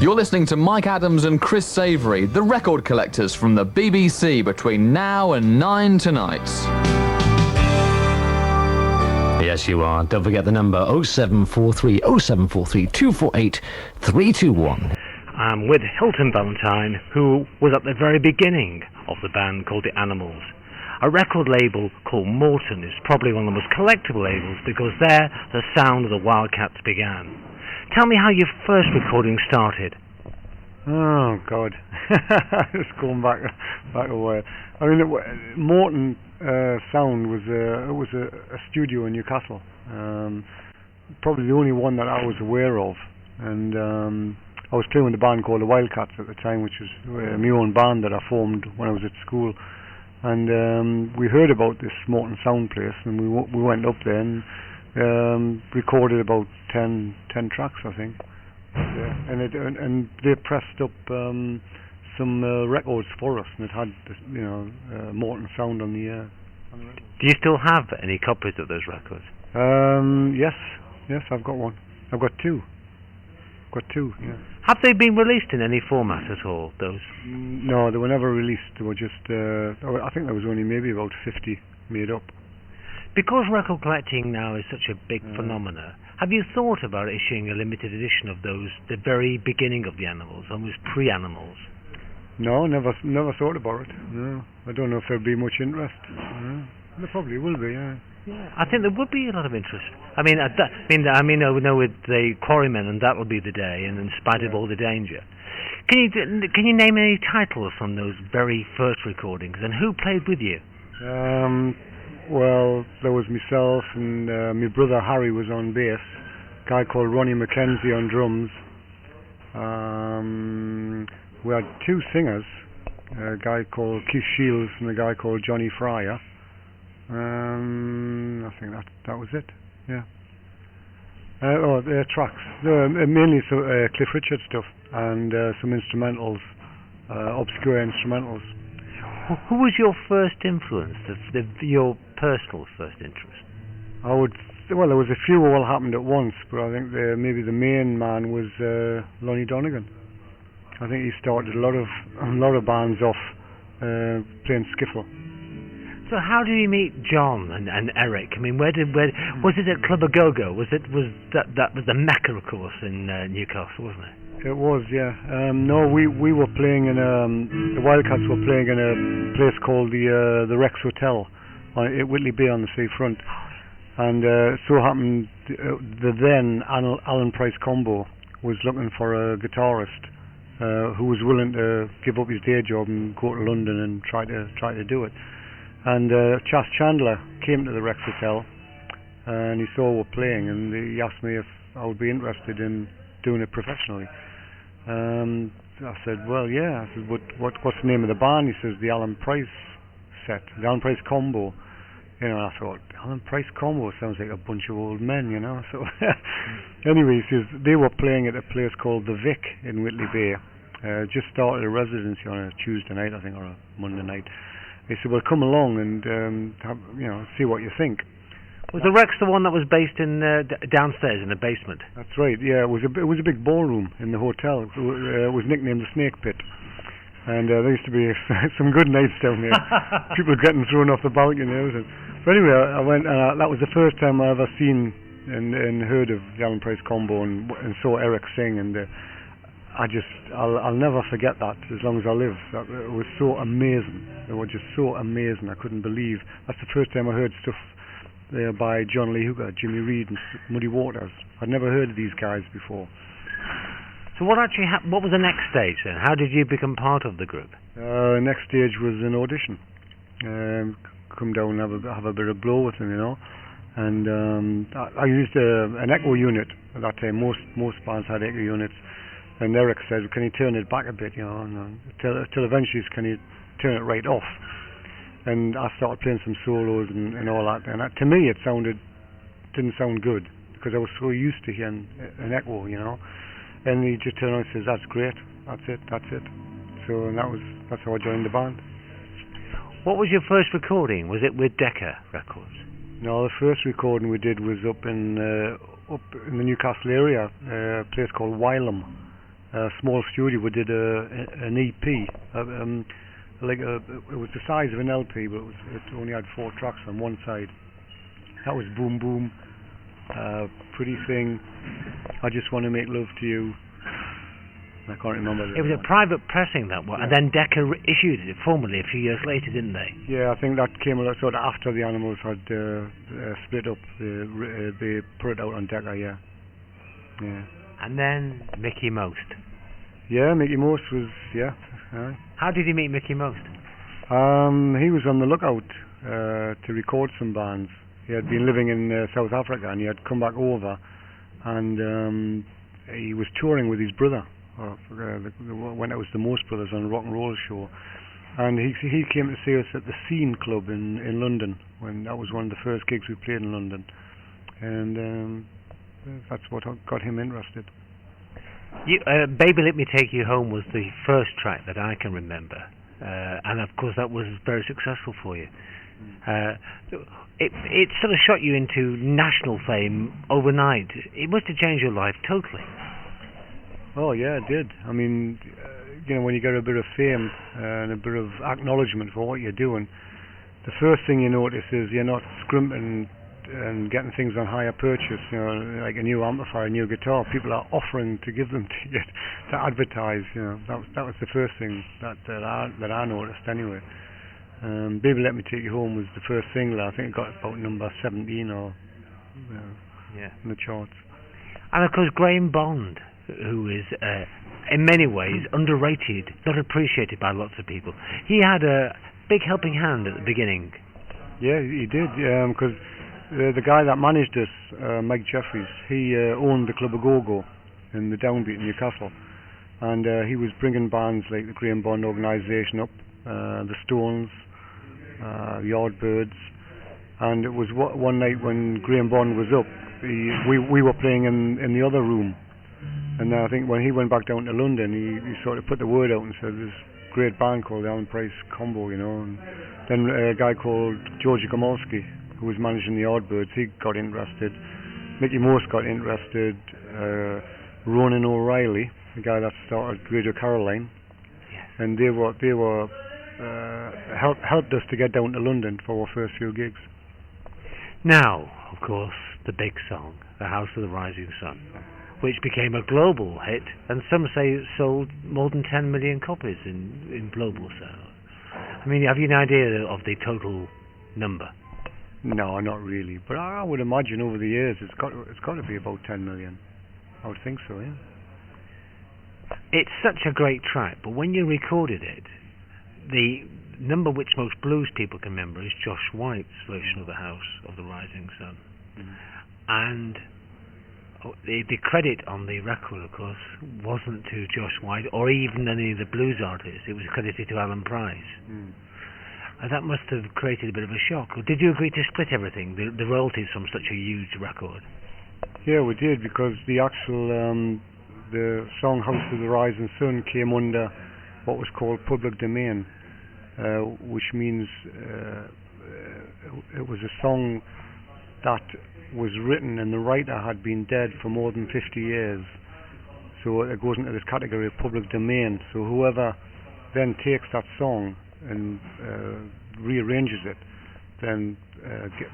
You're listening to Mike Adams and Chris Savory, the record collectors from the BBC, between now and 9 tonight. Yes, you are. Don't forget the number 0743 248 321. I'm with Hilton Valentine, who was at the very beginning of the band called The Animals. A record label called Morton is probably one of the most collectible labels because there the sound of the Wildcats began. Tell me how your first recording started. Oh God, just going back a while. I mean, Morton Sound was a studio in Newcastle. Probably the only one that I was aware of, and I was playing with a band called the Wildcats at the time, which was my own band that I formed when I was at school. And we heard about this Morton Sound place, and we went up there and recorded about 10 tracks, I think. And they pressed up some records for us, and it had Morton Sound on the record. Do you still have any copies of those records? Yes, I've got one. I've got two. Yeah. Have they been released in any format at all, those? No, they were never released. They were just, I think there was only maybe about 50 made up. Because record collecting now is such a big phenomena, have you thought about issuing a limited edition of those, the very beginning of the Animals, almost pre-Animals? No, never thought about it. No, I don't know if there'll be much interest. There probably will be, yeah. Yeah, I think there would be a lot of interest. I know with the Quarrymen, and that will be the day, and in spite of all the danger. Can you name any titles from those very first recordings, and who played with you? Well, there was myself, and my brother Harry was on bass, a guy called Ronnie McKenzie on drums. We had two singers, a guy called Keith Shields and a guy called Johnny Fryer. I think that was it, yeah. The tracks, mainly Cliff Richard stuff, and some instrumentals, obscure instrumentals. Who was your first influence, your personal first interest? There was a few all happened at once, but I think maybe the main man was Lonnie Donegan. I think he started a lot of bands off playing skiffle. So how did you meet John and Eric? I mean, where was it at Club A Go-Go? Was that was the Mecca, of course, in Newcastle, wasn't it? It was, yeah. No, we were playing in the Wildcats were playing in a place called the Rex Hotel at Whitley Bay on the seafront, and so happened the then Alan Price Combo was looking for a guitarist who was willing to give up his day job and go to London and try to do it. And Chas Chandler came to the Rex Hotel, and he saw we were playing, and he asked me if I would be interested in doing it professionally. I said, well, yeah. I said, what's the name of the band? He says, the Alan Price set, the Alan Price Combo. I thought, Alan Price Combo sounds like a bunch of old men, So anyway, he says they were playing at a place called the Vic in Whitley Bay. Just started a residency on a Tuesday night, I think, or a Monday night. He said, well, come along and see what you think. Was the Rex the one that was based in downstairs in the basement? That's right. Yeah, it was a big ballroom in the hotel. It was nicknamed the Snake Pit, and there used to be some good nights down there. People getting thrown off the balcony and everything. But anyway, I went, and that was the first time I ever seen and heard of the Alan Price Combo and saw Eric sing, and I'll never forget that as long as I live. It was so amazing. They were just so amazing. I couldn't believe. That's the first time I heard stuff by John Lee Hooker, Jimmy Reed, and Muddy Waters. I'd never heard of these guys before. So what was the next stage then? How did you become part of the group? Next stage was an audition. Come down and have a bit of blow with them, And I used an echo unit at that time. Most bands had echo units. And Eric said, can you turn it back a bit, till eventually can you turn it right off? And I started playing some solos and all that. And to me, it didn't sound good because I was so used to hearing an echo, And he just turned around and says, that's great, that's it. So that's how I joined the band. What was your first recording? Was it with Decca Records? No, the first recording we did was up in the Newcastle area, a place called Wylam. small studio. We did an EP, it was the size of an LP, but it only had 4 tracks on one side. That was Boom Boom, Pretty Thing, I Just Want to Make Love to You. I can't remember. It was a private pressing, that one, and then Decca issued it formally a few years later, didn't they? Yeah, I think that came a lot sort of after the Animals had split up. They put it out on Decca, yeah. And then Mickey Most. Yeah, Mickey Most was, yeah. How did you meet Mickey Most? He was on the lookout to record some bands. He had been living in South Africa, and he had come back over, and he was touring with his brother. When it was the Most Brothers on a rock and roll show, and he came to see us at the Scene Club in London, when that was one of the first gigs we played in London, and that's what got him interested. Baby Let Me Take You Home was the first track that I can remember, and of course that was very successful for you. It sort of shot you into national fame overnight. It must have changed your life totally. Oh yeah, it did. I mean, when you get a bit of fame and a bit of acknowledgement for what you're doing, the first thing you notice is you're not scrimping and getting things on hire purchase, like a new amplifier, a new guitar. People are offering to give them to you to advertise. That was the first thing that I noticed anyway. Baby Let Me Take You Home was the first single. I think it got about number 17 or in the charts. And of course Graham Bond, who is in many ways underrated, not appreciated by lots of people. He had a big helping hand at the beginning. Yeah, he did, because the guy that managed us, Mike Jeffries, he owned the Club of Go-Go in the Downbeat in Newcastle, and he was bringing bands like the Graham Bond organisation up, the Stones, the Yardbirds, and it was one night when Graham Bond was up, we were playing in the other room. And I think when he went back down to London, he sort of put the word out and said there's a great band called the Alan Price Combo, And then a guy called Georgie Gomolski, who was managing the Yardbirds, he got interested. Mickey Most got interested. Ronan O'Reilly, the guy that started Radio Caroline, and they helped us to get down to London for our first few gigs. Now, of course, the big song, The House of the Rising Sun, which became a global hit, and some say it sold more than 10 million copies in global sales. I mean, have you an idea of the total number? No, not really. But I would imagine over the years it's got to be about 10 million. I would think so, yeah. It's such a great track, but when you recorded it, the number which most blues people can remember is Josh White's version of The House of the Rising Sun. And the credit on the record, of course, wasn't to Josh White or even any of the blues artists. It was credited to Alan Price. And that must have created a bit of a shock. Or did you agree to split everything, the royalties from such a huge record? Yeah, we did, because the actual the song House of the Rising Sun came under what was called public domain, which means it was a song that was written and the writer had been dead for more than 50 years. So it goes into this category of public domain. So whoever then takes that song and rearranges it, then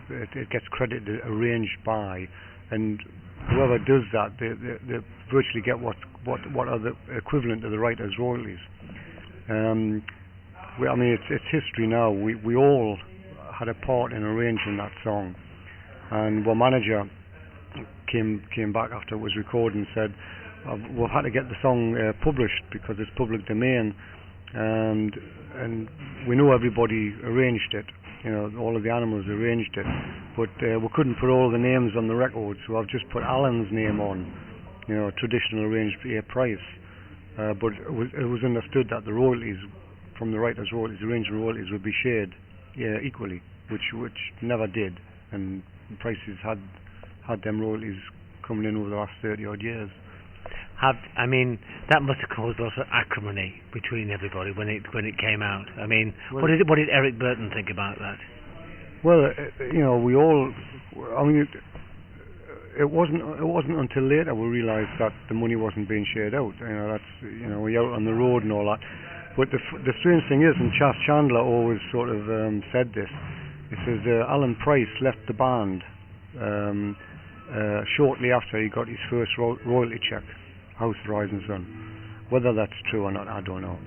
it gets credited arranged by, and whoever does that, they virtually get what are the equivalent of the writer's royalties. I mean, it's history now. We all had a part in arranging that song, and our manager came back after it was recorded and said, we've had to get the song published because it's public domain, and we know everybody arranged it, all of the Animals arranged it, but we couldn't put all the names on the record, so I've just put Alan's name on, traditional arranged price, but it was understood that the royalties from the writer's royalties, arrangement royalties, would be shared equally, which never did, and Prices had them royalties coming in over the last 30 odd years. I mean, that must have caused lots of acrimony between everybody when it came out. I mean, what did Eric Burton think about that? Well, we all. I mean, it wasn't until later we realised that the money wasn't being shared out. We're out on the road and all that. But the strange thing is, and Chas Chandler always sort of said this. He says Alan Price left the band shortly after he got his first royalty check, House of Rising Sun. Whether that's true or not, I don't know.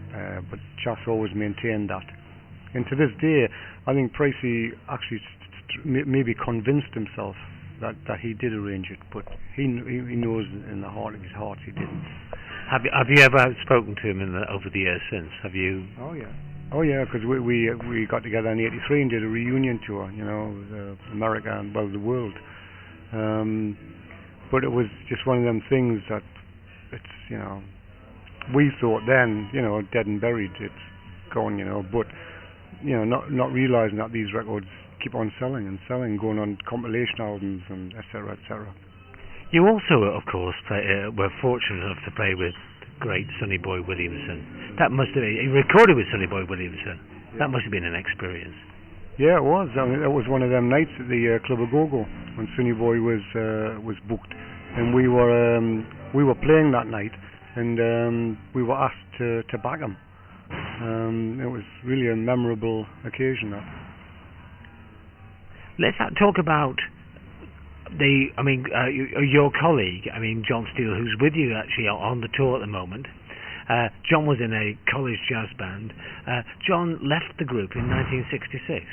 But Chas always maintained that. And to this day, I think Pricey actually maybe convinced himself that he did arrange it, but he knows in the heart of his heart he didn't. Have you ever spoken to him over the years since? Have you? Oh yeah, because we got together in '83 and did a reunion tour, America and the world. But it was just one of them things that it's we thought then dead and buried, it's gone, but not realising that these records keep on selling, going on compilation albums and etc. etc. You also, of course, were fortunate enough to play with great Sonny Boy Williamson. That must have been, you recorded with Sonny Boy Williamson. Yeah. That must have been an experience. Yeah, it was. I mean, it was one of them nights at the Club of Go-Go when Sonny Boy was booked, and we were playing that night, and we were asked to back him. It was really a memorable occasion. Let's talk about your colleague, John Steele, who's with you actually on the tour at the moment. John was in a college jazz band. John left the group in 1966.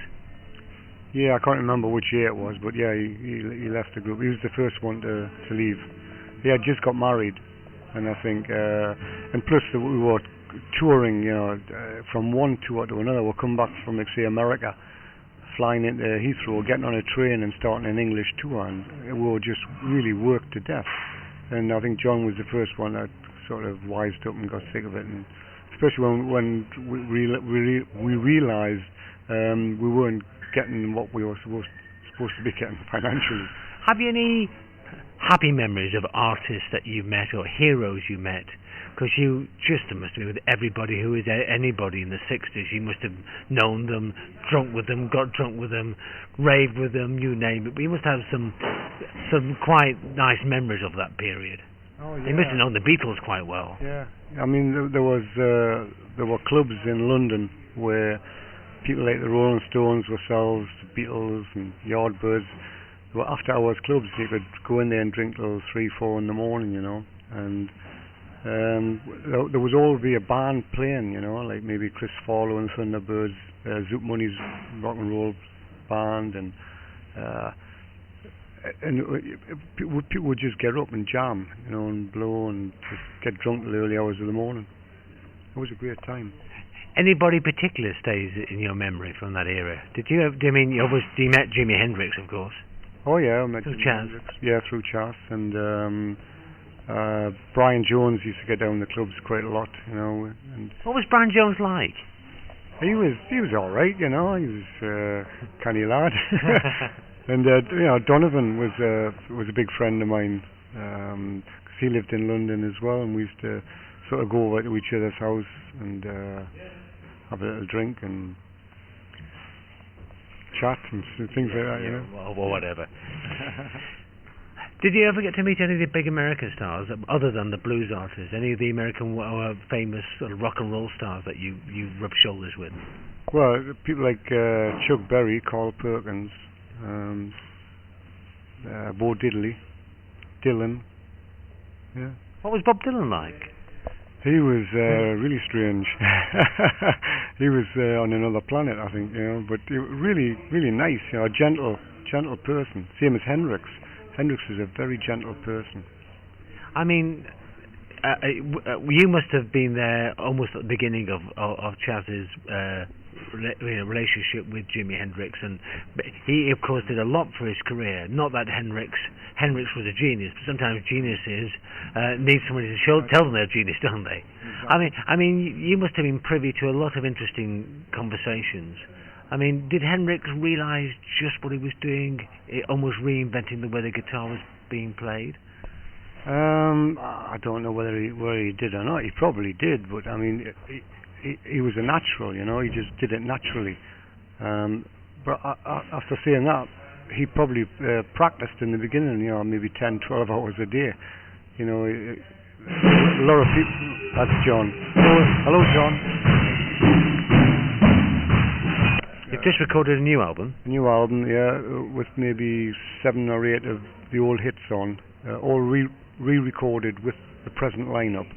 Yeah, I can't remember which year it was, but yeah, he left the group. He was the first one to leave. He had just got married, and I think, and plus we were touring, from one tour to another. We'll come back from, say, America, flying into Heathrow, getting on a train and starting an English tour, and we were just really worked to death. And I think John was the first one that sort of wised up and got sick of it, and especially when we realised we weren't getting what we were supposed to be getting financially. Have you any happy memories of artists that you met or heroes you met? Because you just must have been with everybody who is anybody in the 60s. You must have known them, drunk with them, got drunk with them, raved with them, you name it. But you must have some quite nice memories of that period. Oh, yeah. You must have known the Beatles quite well. Yeah, I mean there were clubs in London where people like the Rolling Stones, ourselves, the Beatles, and Yardbirds. There were after-hours clubs. You could go in there and drink till 3-4 in the morning, and. There was always a band playing, like maybe Chris Farlow and Thunderbirds, Zoot Money's rock and roll band, and people would just get up and jam, and blow and just get drunk till the early hours of the morning. It was a great time. Anybody particular stays in your memory from that era? You met Jimi Hendrix, of course? Oh yeah, I met through Chas. Yeah, through Chas, and. Brian Jones used to get down the clubs quite a lot, And what was Brian Jones like? He was all right, He was canny lad. And Donovan was a big friend of mine, 'cause he lived in London as well, and we used to sort of go over to each other's house and have a little drink and chat and things like that, or whatever. Did you ever get to meet any of the big American stars, other than the blues artists? Any of the American famous sort of rock and roll stars that you rubbed shoulders with? Well, people like Chuck Berry, Carl Perkins, Bo Diddley, Dylan. Yeah. What was Bob Dylan like? He was really strange. He was on another planet, I think, but really, really nice, a gentle person. Same as Hendrix. Hendrix is a very gentle person. I mean, you must have been there almost at the beginning of Chas's relationship with Jimi Hendrix, and he, of course, did a lot for his career. Not that Hendrix was a genius, but sometimes geniuses need somebody to tell them they're a genius, don't they? Exactly. I mean, you must have been privy to a lot of interesting conversations. I mean, did Hendrix realise just what he was doing, almost reinventing the way the guitar was being played? I don't know whether he did or not. He probably did, but I mean, he was a natural, He just did it naturally. But after saying that, he probably practiced in the beginning, you know, maybe 10, 12 hours a day. You know, a lot of people. That's John. Hello, John. You've just recorded a new album. A new album, yeah, with maybe 7 or 8 of the old hits on, all re-recorded with the present lineup.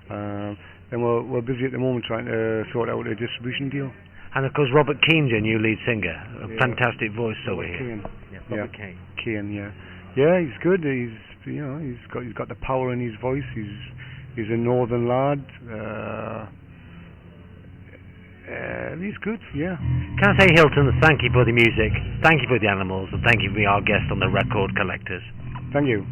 And we're busy at the moment trying to sort out a distribution deal. And of course, Robert Keane's your new lead singer. A fantastic voice over here. Keane. Robert Keane. Keane, yeah. Yeah, he's good. He's got the power in his voice. He's a northern lad. He's good, yeah. Can I say, Hilton, thank you for the music, thank you for the animals, and thank you for being our guest on the Record Collectors. Thank you.